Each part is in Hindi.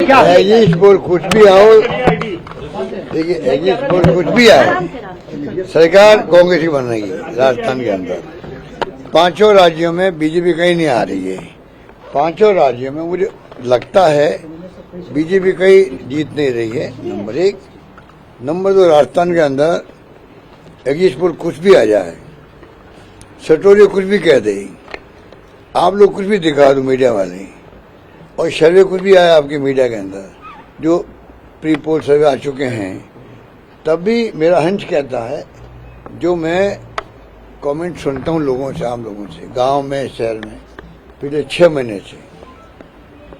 क्या एग्जिस्ट पोल कुछ भी आओ, देखिए एग्जिस्ट पोल कुछ भी आए, सरकार कांग्रेस की बनेगी राजस्थान के अंदर। 5 राज्यों में बीजेपी कहीं नहीं आ रही है। 5 राज्यों में मुझे लगता है बीजेपी कहीं जीत नहीं रही है, नंबर 1। नंबर 2, राजस्थान के अंदर एग्जिस्ट पोल कुछ भी आ जाए, सटोरिया कुछ भी कह दे, आप लोग कुछ भी दिखा दो मीडिया वाले, और सर्वे कुछ भी आया आपके मीडिया के अंदर, जो प्री पोल सर्वे आ चुके हैं, तब भी मेरा हंच कहता है, जो मैं कमेंट सुनता हूं लोगों से, आम लोगों से, गांव में, शहर में, पिछले 6 महीने से,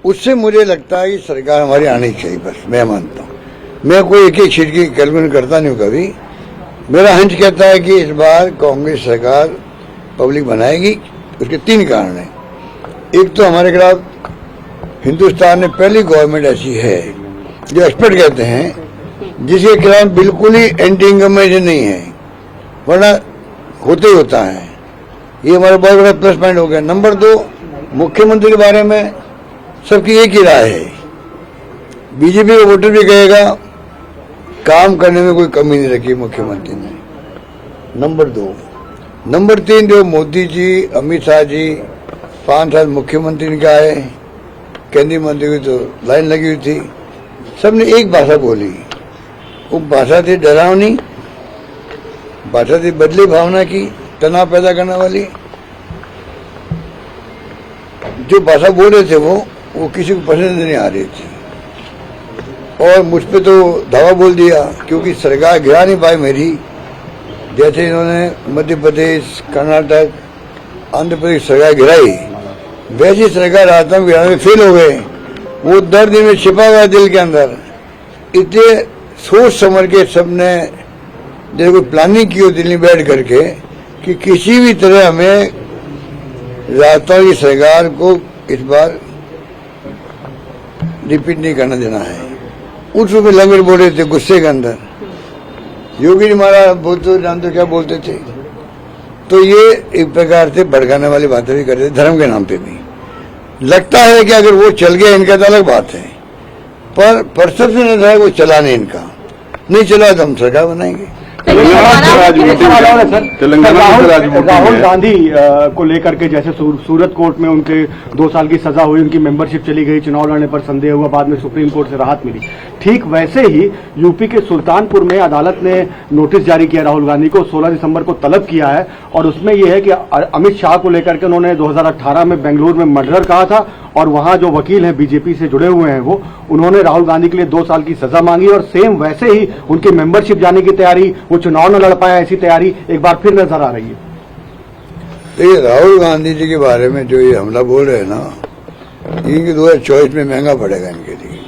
उससे मुझे लगता है कि सरकार हमारी आनी चाहिए। बस मैं मानता हूं, मैं कोई एक एक सीट की कैलकुलेट करता नहीं हूं कभी। मेरा हंच कहता है कि इस बार कांग्रेस सरकार पब्लिक बनाएगी। उसके 3 कारण हैं। एक तो हमारे खिलाफ हिंदुस्तान में पहली गवर्नमेंट ऐसी है जो एक्सपर्ट कहते हैं जिसके खिलाफ बिल्कुल ही एंटी इनकमेशन नहीं है, वरना होते ही होता है। ये हमारा बहुत बड़ा प्लस पॉइंट हो गया। नंबर 2, मुख्यमंत्री के बारे में सबकी एक ही राय है, बीजेपी का वोटर भी कहेगा काम करने में कोई कमी नहीं रखी मुख्यमंत्री ने। नंबर 2, नंबर 3, जो मोदी जी, अमित शाह जी 5 साल मुख्यमंत्री के आए, केंद्रीय मंत्री की तो लाइन लगी हुई थी, सबने एक भाषा बोली। वो भाषा थी डरावनी, भाषा थी बदली भावना की, तनाव पैदा करने वाली। जो भाषा बोल रहे थे वो किसी को पसंद नहीं आ रही थी, और मुझ पे तो धावा बोल दिया, क्योंकि सरकार गिरा नहीं पाई मेरी। जैसे इन्होंने मध्य प्रदेश, कर्नाटक, आंध्र प्रदेश सरकार गिराई, वैसी सरकार राजस्थान गिराने में फेल हो गए। वो दर्द में छिपा हुआ दिल के अंदर। इतने सोच समझ के सबने जैसे कोई प्लानिंग की हो दिल्ली बैठ करके कि किसी भी तरह हमें राजस्थान की सरकार को इस बार रिपीट नहीं करना देना है। उस रूप में लंगर बोल रहे थे गुस्से के अंदर। योगी जी महाराज बोलते जानते क्या बोलते थे, तो ये एक प्रकार से भड़काने वाली बातें भी कर रहे थे, धर्म के नाम पे भी। लगता है कि अगर वो चल गया इनका तो अलग बात है, पर परसेप्शन ऐसा है वो चला नहीं, इनका नहीं चला तो हम सरकार बनाएंगे। राहुल गांधी को लेकर के जैसे सूरत कोर्ट में उनके 2 साल की सजा हुई, उनकी मेंबरशिप चली गई, चुनाव लड़ने पर संदेह हुआ, बाद में सुप्रीम कोर्ट से राहत मिली। ठीक वैसे ही यूपी के सुल्तानपुर में अदालत ने नोटिस जारी किया राहुल गांधी को, 16 दिसंबर को तलब किया है, और उसमें यह है कि अमित शाह को लेकर के उन्होंने 2018 में बेंगलुरु में मर्डर कहा था, और वहां जो वकील हैं बीजेपी से जुड़े हुए हैं उन्होंने राहुल गांधी के लिए 2 साल की सजा मांगी, और सेम वैसे ही उनकी मेंबरशिप जाने की तैयारी, वो चुनाव न लड़ पाया ऐसी तैयारी एक बार फिर नजर आ रही है। देखिए, राहुल गांधी जी के बारे में जो ये हमला बोल रहे हैं ना, इनकी 2024 में महंगा पड़ेगा इनके लिए।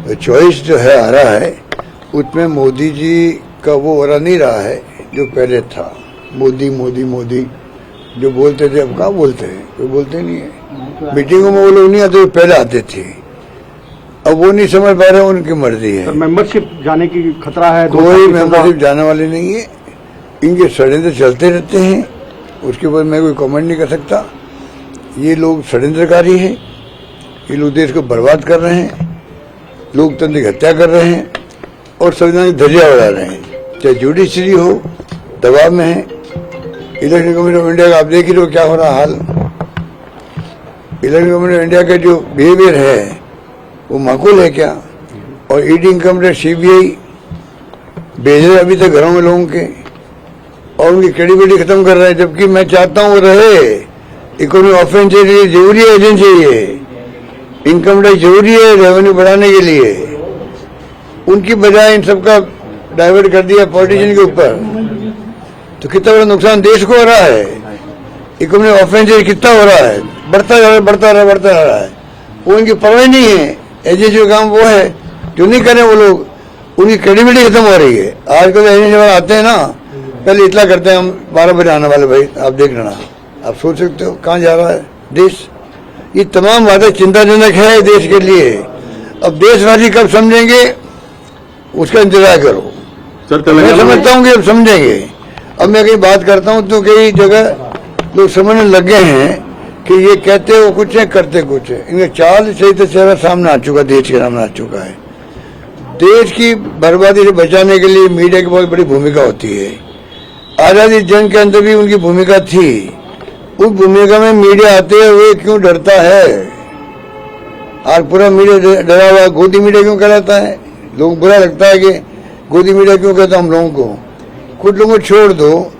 तो चॉइस जो है आ रहा है, उसमें मोदी जी का वो हो रहा नहीं रहा है जो पहले था। मोदी मोदी मोदी जो बोलते थे, अब कहाँ बोलते हैं, कोई बोलते नहीं है। मीटिंगों में वो लोग नहीं आते, पहले आते थे, अब वो नहीं समझ पा रहे, उनकी मर्जी है। मेंबरशिप जाने की खतरा है, कोई मेंबरशिप जाने वाली नहीं है। इनके षड्यंत्र चलते रहते हैं, उसके ऊपर मैं कोई कमेंट नहीं कर सकता। ये लोग षड्यंत्रकारी हैं, ये लोग देश को बर्बाद कर रहे हैं, लोकतंत्र की हत्या कर रहे हैं, और संविधान की धज्जियां उड़ा रहे हैं। चाहे जुडिशरी हो, दबाव में है। इलेक्शन कमीशन ऑफ इंडिया का आप देख ही लो क्या हो रहा हाल। इलेक्शन कमीशन ऑफ इंडिया का जो बिहेवियर है वो माकूल है क्या? और ईडी, इनकम टैक्स, सीबीआई भेज रहे अभी तक घरों में लोगों के, और उनकी क्रेडिबिलिटी खत्म कर रहे हैं। जबकि मैं चाहता हूं वो रहे। इकोनॉमिक ऑफेंस चाहिए, जरूरी है, एजेंसी चाहिए, इनकम टैक्स जरूरी है रेवेन्यू बढ़ाने के लिए। उनकी बजाय इन सबका डाइवर्ट कर दिया पॉलिटिशियन के ऊपर, तो कितना बड़ा नुकसान देश को हो रहा है। इकोनॉमिक ऑफेंस कितना हो रहा है, बढ़ता जा रहा है, बढ़ता रहा है। वो उनकी परवाह नहीं है। एजेंसी का काम वो है, जो नहीं करे वो लोग, उनकी क्रेडिबिलिटी खत्म हो रही है। आजकल एजेंसी वाले आते हैं ना, पहले इतना करते हैं हम 12 बजे आने वाले, भाई आप देख लेना। आप सोच सकते हो कहाँ जा रहा है देश। ये तमाम बातें चिंताजनक है देश के लिए। अब देशवासी कब समझेंगे उसका इंतजार करो। मैं समझता हूँ कि अब समझेंगे। अब मैं कहीं बात करता हूँ तो कई जगह लोग समझने लग गए हैं कि ये कहते वो कुछ है करते कुछ है। इनका चाल सही तो चेहरा सामने आ चुका, देश के सामने आ चुका है। देश की बर्बादी से बचाने के लिए मीडिया की बहुत बड़ी भूमिका होती है। आजादी जंग के अंदर भी उनकी भूमिका थी। उस भूमिका में मीडिया आते हुए क्यों डरता है? आज पूरा मीडिया डरा हुआ, गोदी मीडिया क्यों कहलाता है? लोग बुरा लगता है कि गोदी मीडिया क्यों कहता हम लोगों को। कुछ लोगों को छोड़ दो,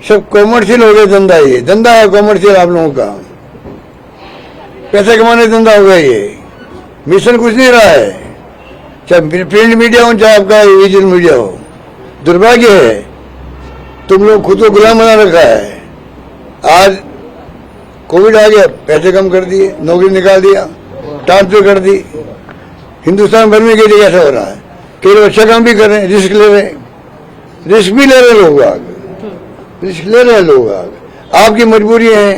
सब कॉमर्शियल हो गया धंधा। ये धंधा है कॉमर्शियल आप लोगों का, पैसा कमाने धंधा हो गया। ये मिशन कुछ नहीं रहा है, चाहे प्रिंट मीडिया हो चाहे आपका डिजिटल मीडिया हो। दुर्भाग्य है तुम लोग खुद को गुलाम बना रखा है। आज कोविड आ गया, पैसे कम कर दिए, नौकरी निकाल दिया, ट्रांसफर कर दी। हिंदुस्तान भर में कई जगह ऐसा हो रहा है। कई लोग अच्छा काम भी कर रहे हैं, रिस्क ले रहे हैं, रिस्क भी ले रहे लोग, रिस्क ले रहे लोग। आपकी मजबूरी है,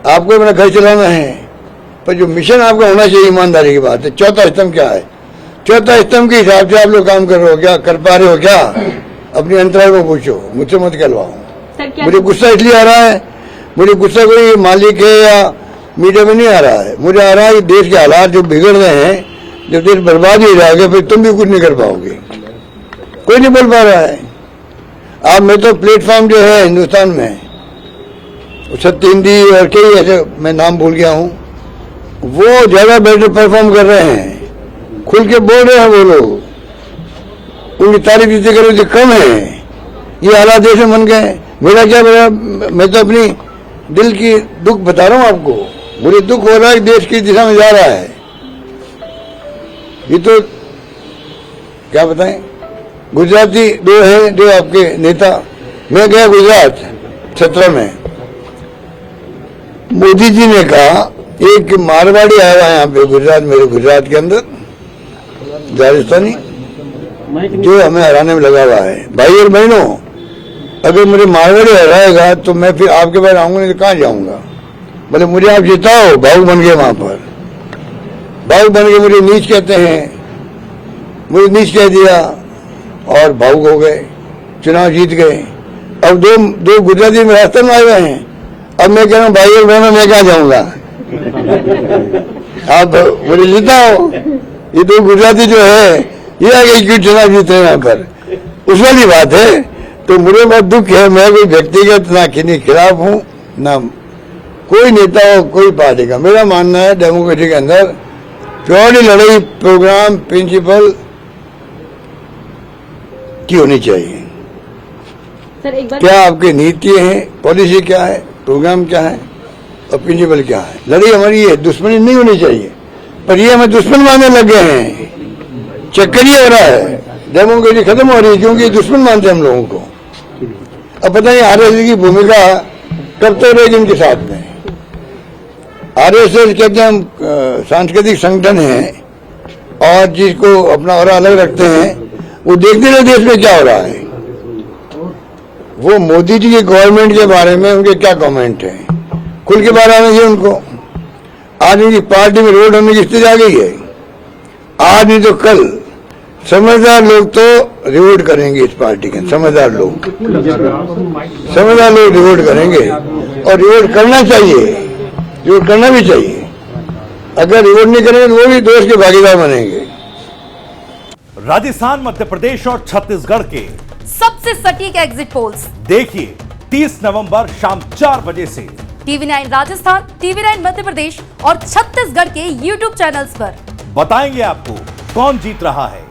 आपको अपना घर चलाना है, पर जो मिशन आपका होना चाहिए ईमानदारी की बात है। चौथा स्तंभ क्या है? चौथा स्तंभ के हिसाब से आप लोग काम कर रहे हो क्या, कर पा रहे हो क्या? अपने अंतराल को पूछो, मुझसे मत कहलवाओ। मुझे गुस्सा इसलिए आ रहा है, मुझे गुस्सा कोई मालिक है या मीडिया में नहीं आ रहा है, मुझे आ रहा है कि देश के हालात जो बिगड़ रहे हैं, जब देश बर्बाद हो जाएगा फिर तुम भी कुछ नहीं कर पाओगे। कोई नहीं बोल पा रहा है। आप में तो प्लेटफॉर्म जो है हिंदुस्तान में, सत्य हिंदी और कई ऐसे मैं नाम भूल गया हूँ, वो ज्यादा बेटर परफॉर्म कर रहे हैं, खुल के बोल रहे हैं वो लोग। उनकी तारीफ जितनी करो उतनी कम है। ये हालात देश में बन गए। मेरा क्या, मैं तो अपनी दिल की दुख बता रहा हूँ आपको। मुझे दुख हो रहा है कि देश की दिशा में जा रहा है। ये तो क्या बताएं, गुजराती दो है जो आपके नेता। मैं गया गुजरात 17 में, मोदी जी ने कहा एक मारवाड़ी आया हुआ है यहाँ पे गुजरात, मेरे गुजरात के अंदर, राजस्थानी, जो हमें हराने में लगा हुआ है। भाई और बहनों, अगर मुझे मारवाड़ी हराएगा तो मैं फिर आपके पास आऊंगा, नहीं तो कहाँ जाऊंगा? बोले मुझे आप जिताओ। भावुक बन गए वहां पर, भावुक बन के मुझे नीच कहते हैं, मुझे नीच कह दिया और भावुक हो गए, चुनाव जीत गए। अब दो गुजराती में रास्ते में आए हुए हैं। अब मैं कह रहा हूँ भाई और बहनों, मैं कहाँ जाऊंगा? आप मुझे जिताओ। ये दो गुजराती जो है ये आगे क्यों चुनाव जीते हैं यहाँ पर, उस वाली बात है। तो मुझे बहुत दुख है। मैं कोई व्यक्तिगत ना किसी खिलाफ हूँ, ना कोई नेता हो कोई पार्टी का। मेरा मानना है डेमोक्रेसी के अंदर प्योरली लड़ाई प्रोग्राम प्रिंसिपल की होनी चाहिए। सर एक बार क्या आपकी नीति है, पॉलिसी क्या है, प्रोग्राम क्या है और प्रिंसिपल क्या है? लड़ाई हमारी है, दुश्मनी नहीं होनी चाहिए। पर ये हमें दुश्मन मानने लग गए हैं, चक्कर ये हो रहा है। डेमोक्रेसी खत्म हो रही है क्योंकि दुश्मन मानते हैं हम लोगों को। अब पता नहीं आरएसएस की भूमिका कब तक रहेगी इनके साथ में। आरएसएस कहते हैं हम सांस्कृतिक संगठन है और जिसको अपना और अलग रखते हैं, वो देखते रहे देश में क्या हो रहा है। वो मोदी जी की गवर्नमेंट के बारे में उनके क्या कमेंट है, खुल के बारे में उनको। आज उनकी पार्टी में रोड होने की स्थिति आ गई है। आज नहीं तो कल समझदार लोग तो रिवोट करेंगे इस पार्टी के, समझदार लोग रिवोट करेंगे और रिवोट करना चाहिए, रिवोट करना भी चाहिए। अगर रिवोट नहीं करेंगे तो वो भी दोष के भागीदार बनेंगे। राजस्थान, मध्य प्रदेश और छत्तीसगढ़ के सबसे सटीक एग्जिट पोल्स देखिए 30 नवंबर शाम 4 बजे से TV9 राजस्थान, TV9 मध्य प्रदेश और छत्तीसगढ़ के YouTube चैनल्स पर। बताएंगे आपको कौन जीत रहा है।